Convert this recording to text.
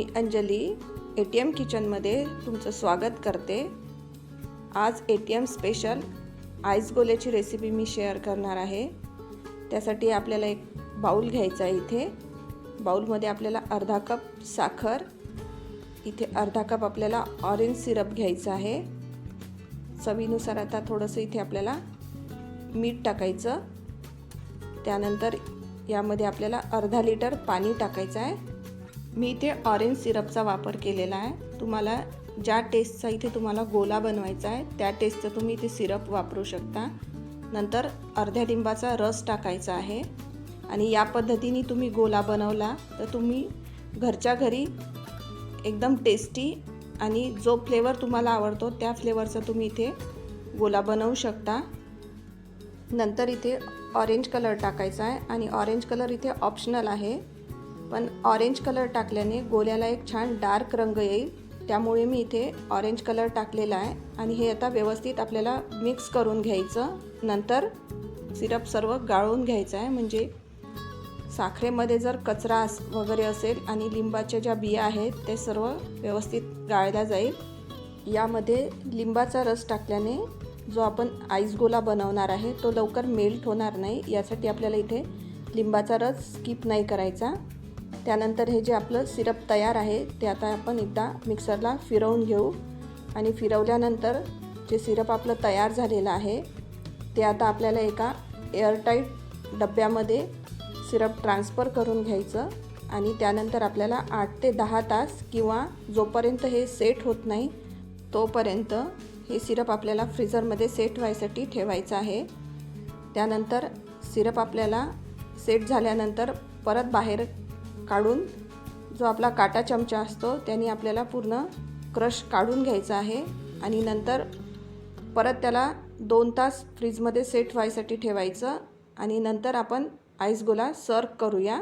Anjali ATM किचनमध्ये तुमचं स्वागत करते। आज ATM स्पेशल आईस गोल्याची रेसिपी मी शेअर करणार आहे। त्यासाठी आपल्याला एक बाउल घ्यायचा आहे। इथे बाउलमध्ये आपल्याला अर्धा कप साखर, इथे अर्धा कप आपल्याला ऑरेंज सिरप घ्यायचा आहे। चवीनुसार आता थोडंसं इथे आपल्याला मीठ टाकायचं। त्यानंतर यामध्ये आपल्याला अर्धा लिटर पाणी टाकायचं आहे। मी इथे ऑरेंज सिरपचा वापर केलेला आहे। तुम्हाला ज्या टेस्टचा इथे तुम्हाला गोला बनवायचा आहे त्या टेस्टचं तुम्ही इथे सिरप वापरू शकता। नंतर अर्ध्या लिंबाचा रस टाकायचा आहे आणि या पद्धतीने तुम्ही गोला बनवला तर तुम्ही घरच्या घरी एकदम टेस्टी आणि जो फ्लेवर तुम्हाला आवडतो त्या फ्लेवरचा तुम्ही इथे गोला बनवू शकता। नंतर इथे ऑरेंज कलर टाकायचा आहे आणि ऑरेंज कलर इथे ऑप्शनल आहे, पण ऑरेंज कलर टाकल्याने गोल्याला एक छान डार्क रंग येईल, त्यामुळे मी इथे ऑरेंज कलर टाकलेला आहे। आणि हे आता व्यवस्थित आपल्याला मिक्स करून घ्यायचं। नंतर सिरप सर्व गाळून घ्यायचं आहे, म्हणजे साखरेमध्ये जर कचरा वगैरे असेल आणि लिंबाच्या ज्या बिया आहेत ते सर्व व्यवस्थित गाळला जाईल। यामध्ये लिंबाचा रस टाकल्याने जो आपण आईस गोला बनवणार आहे तो लवकर मेल्ट होणार नाही, यासाठी आपल्याला इथे लिंबाचा रस स्किप नाही करायचा। त्यानंतर हे जे आपलं सिरप तयार आहे ते आता आपण एकदा मिक्सरला फिरवून घेऊ आणि फिरवल्यानंतर जे सिरप आपलं तयार झालेलं आहे ते आता आपल्याला एका एअरटाईट डब्यामध्ये सिरप ट्रान्सफर करून घ्यायचं। आणि त्यानंतर आपल्याला 8 ते 10 तास किंवा जोपर्यंत हे सेट होत नाही तोपर्यंत हे सिरप आपल्याला फ्रीझरमध्ये सेट व्हायसाठी ठेवायचं आहे। त्यानंतर सिरप आपल्याला सेट झाल्यानंतर परत बाहेर काढून जो आपला काटा चमचा असतो त्याने आपल्याला पूर्ण क्रश काढून घ्यायचा आहे आणि नंतर परत त्याला 2 तास फ्रीजमध्ये सेट व्हायसाठी ठेवायचं आणि नंतर आपण आईस गोला सर्व करूया।